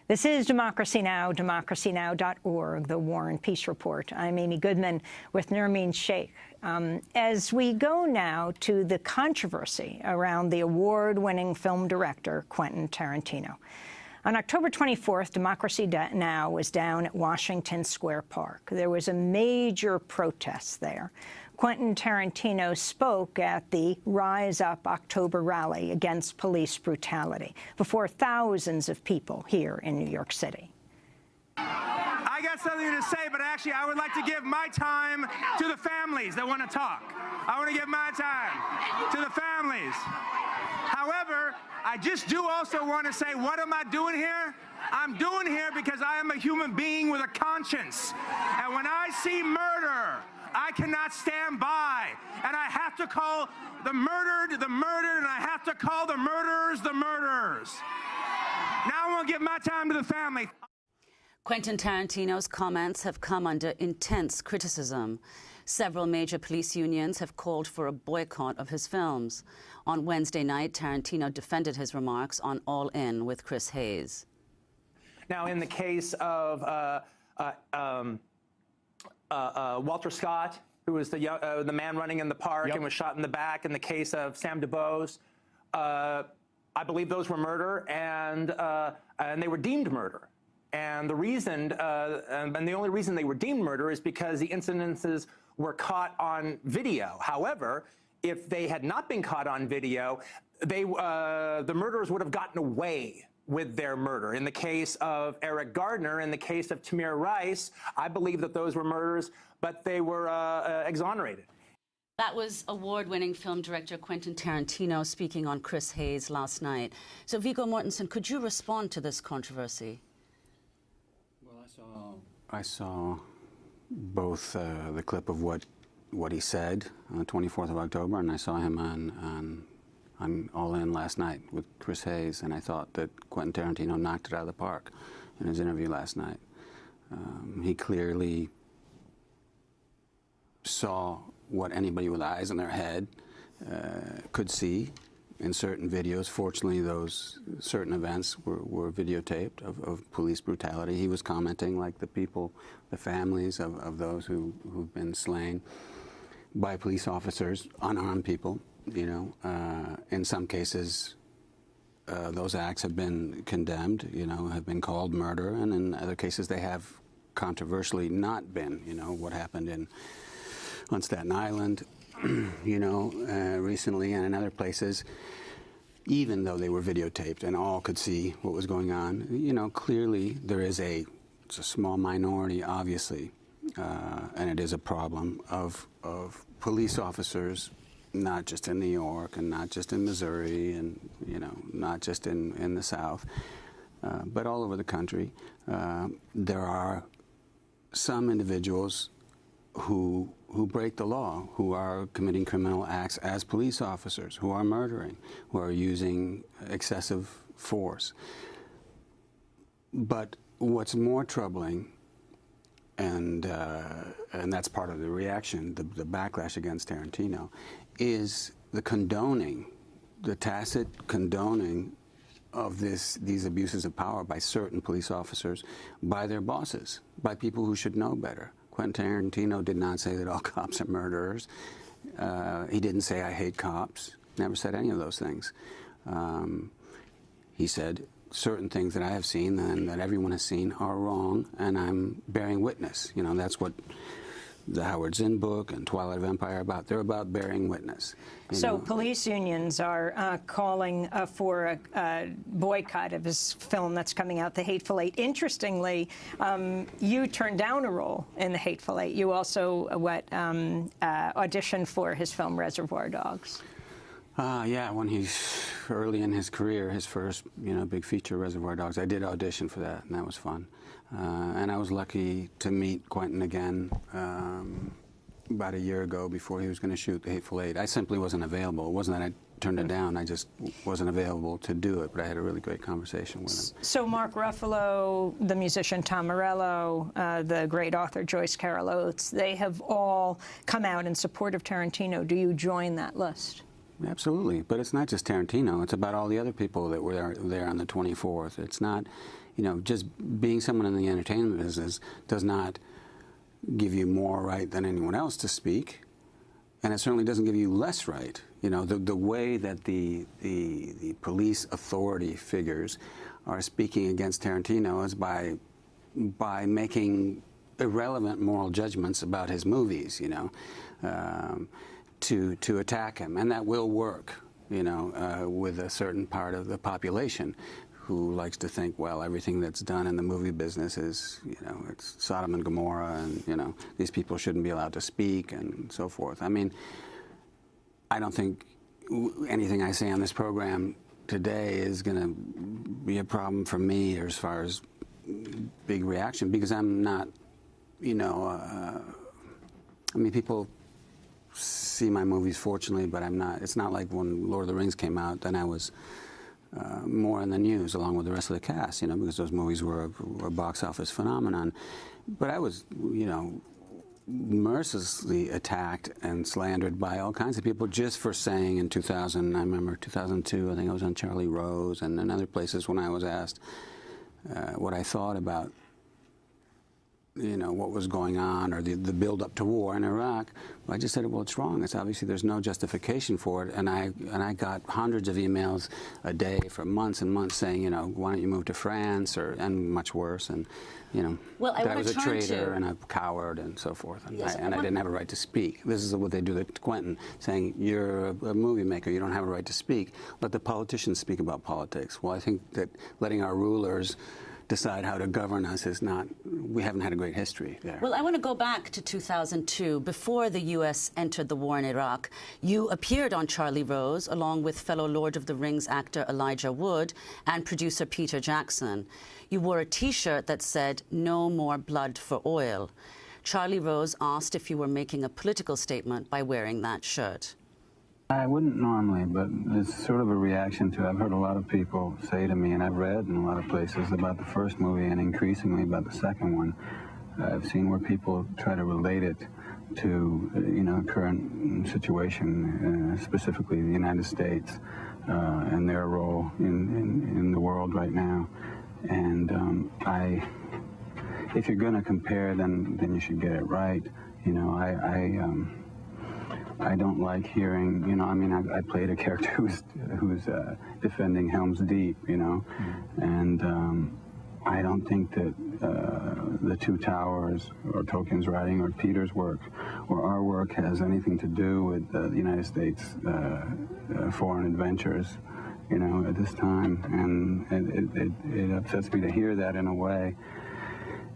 This is Democracy Now!, democracynow.org, the War and Peace Report. I'm Amy Goodman with Nermeen Sheikh. As we go now to the controversy around the award-winning film director, Quentin Tarantino. On October 24th, Democracy Now! Was down at Washington Square Park. There was a major protest there. Quentin Tarantino spoke at the Rise Up October rally against police brutality before thousands of people here in New York City. I got something to say, but actually I would like to give my time to the families that want to talk. I want to give my time to the families. However, I just do also want to say, what am I doing here? I'm doing here because I am a human being with a conscience. And when I see murder, I cannot stand by, and I have to call the murdered, and I have to call the murderers, the murderers. Now I want to give my time to the family. Quentin Tarantino's comments have come under intense criticism. Several major police unions have called for a boycott of his films. On Wednesday night, Tarantino defended his remarks on All In with Chris Hayes. Now, in the case of Walter Scott, who was the man running in the park and was shot in the back. In the case of Sam DuBose, I believe those were murder, and they were deemed murder. And the reason, and the only reason they were deemed murder is because the incidences were caught on video. However, if they had not been caught on video, the murderers would have gotten away with their murder. In the case of Eric Gardner, in the case of Tamir Rice, I believe that those were murders, but they were exonerated. That was award-winning film director Quentin Tarantino speaking on Chris Hayes last night. So, Viggo Mortensen, could you respond to this controversy? Well, I saw both the clip of what he said on the 24th of October, and I saw him on All In last night with Chris Hayes, and I thought that Quentin Tarantino knocked it out of the park in his interview last night. He clearly saw what anybody with eyes in their head could see in certain videos. Fortunately, those certain events were videotaped of police brutality. He was commenting like the people, the families of those who've been slain by police officers, unarmed people. You know, in some cases, those acts have been condemned, you know, have been called murder, and in other cases they have controversially not been. You know, what happened on Staten Island, you know, recently, and in other places, even though they were videotaped and all could see what was going on, you know, clearly there is it's a small minority, obviously, and it is a problem of police officers, not just in New York and not just in Missouri and, you know, not just in the South, but all over the country. There are some individuals who break the law, who are committing criminal acts as police officers, who are murdering, who are using excessive force. But what's more troubling, and that's part of the reaction, the backlash against Tarantino, is the condoning, the tacit condoning of these abuses of power by certain police officers, by their bosses, by people who should know better. Quentin Tarantino did not say that all cops are murderers. He didn't say, I hate cops. Never said any of those things. He said certain things that I have seen and that everyone has seen are wrong, and I'm bearing witness. You know, that's what the Howard Zinn book and Twilight of Empire are about. They're about bearing witness. So police unions are calling for a boycott of his film that's coming out, The Hateful Eight. Interestingly, you turned down a role in The Hateful Eight. You also auditioned for his film Reservoir Dogs. Yeah, when he's early in his career, his first, you know, big feature, Reservoir Dogs, I did audition for that, and that was fun. And I was lucky to meet Quentin again about a year ago before he was going to shoot The Hateful Eight. I simply wasn't available. It wasn't that I turned it down. I just wasn't available to do it, but I had a really great conversation with him. So Mark Ruffalo, the musician Tom Morello, the great author Joyce Carol Oates, they have all come out in support of Tarantino. Do you join that list? Absolutely, but it's not just Tarantino. It's about all the other people that were there on the 24th. It's not, you know, just being someone in the entertainment business does not give you more right than anyone else to speak, and it certainly doesn't give you less right. You know, the way that the police authority figures are speaking against Tarantino is by making irrelevant moral judgments about his movies, you know, to attack him, and that will work, you know, with a certain part of the population who likes to think, well, everything that's done in the movie business is, you know, it's Sodom and Gomorrah, and, you know, these people shouldn't be allowed to speak, and so forth. I mean, I don't think anything I say on this program today is going to be a problem for me as far as big reaction, because I'm not, you know, I mean, people see my movies, fortunately, but I'm not, it's not like when Lord of the Rings came out, then I was more in the news along with the rest of the cast, you know, because those movies were a box office phenomenon. But I was, you know, mercilessly attacked and slandered by all kinds of people just for saying in 2000, I remember 2002, I think I was on Charlie Rose and in other places when I was asked what I thought about, you know, what was going on or the build-up to war in Iraq. I just said, well, it's wrong. It's obviously there's no justification for it. And I got hundreds of emails a day for months and months saying, you know, why don't you move to France, and much worse, and, you know, well, that I was a traitor and a coward and so forth. And, yes, I didn't have a right to speak. This is what they do to Quentin, saying, you're a movie maker, you don't have a right to speak. Let the politicians speak about politics. Well, I think that letting our rulers decide how to govern us is not, we haven't had a great history there. Well, I want to go back to 2002. Before the U.S. entered the war in Iraq, you appeared on Charlie Rose along with fellow Lord of the Rings actor Elijah Wood and producer Peter Jackson. You wore a T-shirt that said, "No more blood for oil." Charlie Rose asked if you were making a political statement by wearing that shirt. I wouldn't normally, but it's sort of a reaction to, I've heard a lot of people say to me, and I've read in a lot of places about the first movie and increasingly about the second one. I've seen where people try to relate it to, you know, current situation, specifically the United States and their role in the world right now. And if you're going to compare, then you should get it right. You know, I don't like hearing, you know, I mean, I played a character who's defending Helm's Deep, you know, and I don't think that the Two Towers or Tolkien's writing or Peter's work or our work has anything to do with the United States foreign adventures, you know, at this time, and it upsets me to hear that in a way,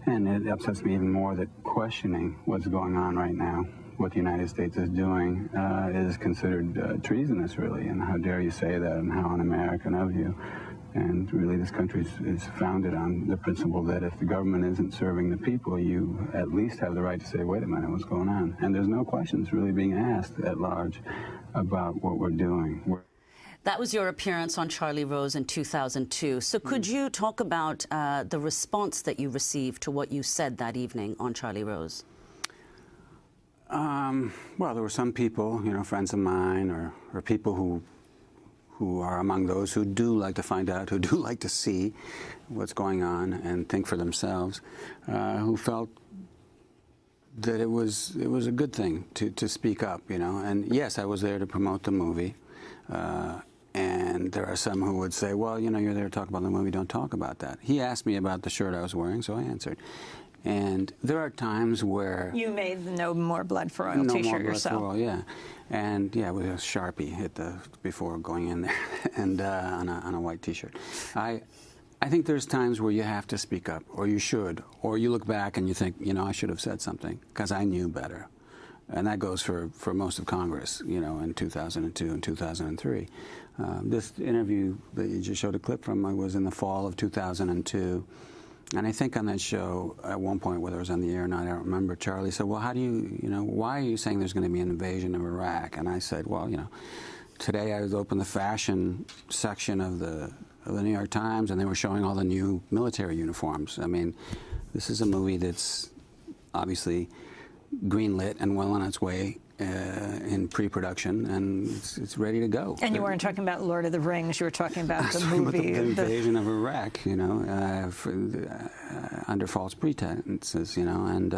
and it upsets me even more that questioning what's going on right now, what the United States is doing, is considered treasonous, really, and how dare you say that, and how un-American of you. And really, this country is founded on the principle that if the government isn't serving the people, you at least have the right to say, wait a minute, what's going on? And there's no questions really being asked at large about what we're doing. That was your appearance on Charlie Rose in 2002. So could you talk about the response that you received to what you said that evening on Charlie Rose? Well, there were some people, you know, friends of mine or people who are among those who do like to find out, who do like to see what's going on and think for themselves, who felt that it was a good thing to speak up, you know. And yes, I was there to promote the movie. And there are some who would say, well, you know, you're there to talk about the movie, don't talk about that. He asked me about the shirt I was wearing, so I answered. And there are times where... You made the No More Blood for Oil T-shirt yourself. No More Blood for Oil, yeah. And, yeah, with a Sharpie before going in there, and on a white T-shirt. I think there's times where you have to speak up, or you should, or you look back and you think, you know, I should have said something, because I knew better. And that goes for most of Congress, you know, in 2002 and 2003. This interview that you just showed a clip from was in the fall of 2002. And I think on that show, at one point, whether it was on the air or not, I don't remember, Charlie said, well, how do you know, why are you saying there's going to be an invasion of Iraq? And I said, well, you know, today I opened the fashion section of the New York Times, and they were showing all the new military uniforms. I mean, this is a movie that's obviously greenlit and well on its way in pre-production, and it's ready to go. And you weren't talking about Lord of the Rings. You were talking about the movie. The invasion of Iraq, you know, under false pretenses, you know, and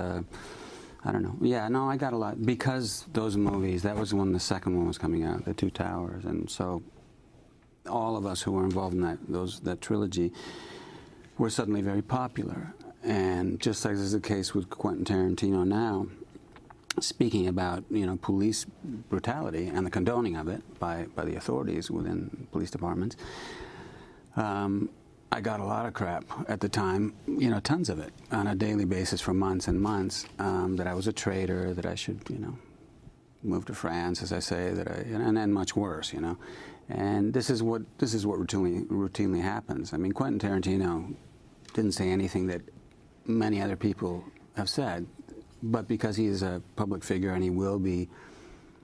I don't know. Yeah, no, I got a lot because those movies. That was when the second one was coming out, The Two Towers, and so all of us who were involved in that trilogy were suddenly very popular. And just as is the case with Quentin Tarantino now, speaking about, you know, police brutality and the condoning of it by the authorities within police departments, I got a lot of crap at the time, you know, tons of it, on a daily basis for months and months, that I was a traitor, that I should, you know, move to France, as I say, and then much worse, you know. And this is what routinely happens. I mean, Quentin Tarantino didn't say anything that many other people have said, but because he is a public figure and he will be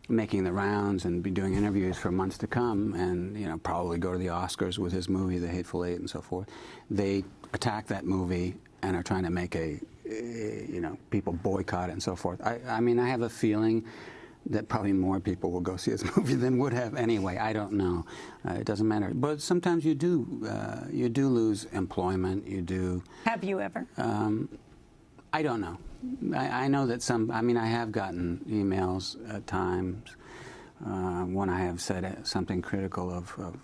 making the rounds and be doing interviews for months to come, and, you know, probably go to the Oscars with his movie, The Hateful Eight, and so forth, they attack that movie and are trying to make you know, people boycott it and so forth. I mean, I have a feeling that probably more people will go see his movie than would have anyway. I don't know. It doesn't matter. But sometimes you do lose employment. You do. Have you ever? I don't know. I know that some. I mean, I have gotten emails at times when I have said something critical of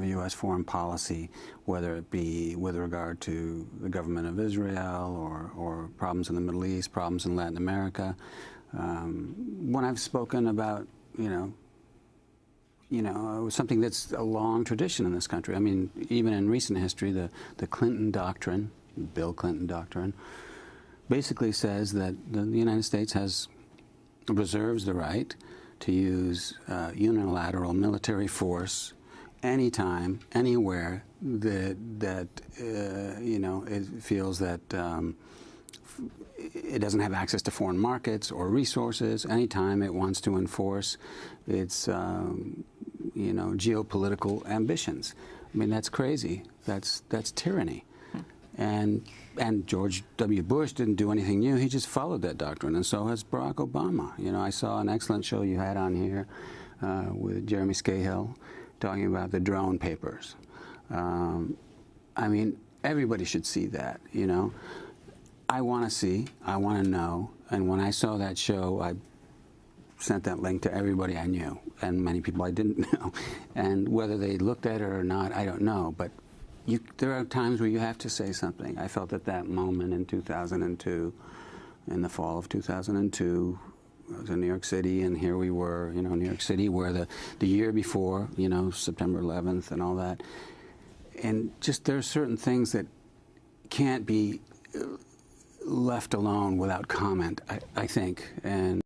U.S. foreign policy, whether it be with regard to the government of Israel or problems in the Middle East, problems in Latin America. When I've spoken about, you know, something that's a long tradition in this country. I mean, even in recent history, the Clinton doctrine, Bill Clinton doctrine, basically says that the United States reserves the right to use unilateral military force anytime, anywhere that you know, it feels that it doesn't have access to foreign markets or resources, anytime it wants to enforce its you know, geopolitical ambitions. I mean, that's crazy. That's tyranny. And George W. Bush didn't do anything new. He just followed that doctrine, and so has Barack Obama. You know, I saw an excellent show you had on here with Jeremy Scahill talking about the drone papers. I mean, everybody should see that, you know. I want to see, I want to know, and when I saw that show, I sent that link to everybody I knew, and many people I didn't know. And whether they looked at it or not, I don't know, but there are times where you have to say something. I felt at that moment in 2002, in the fall of 2002, I was in New York City, and here we were, you know, New York City, where the year before, you know, September 11th and all that. And just there are certain things that can't be left alone without comment, I think. And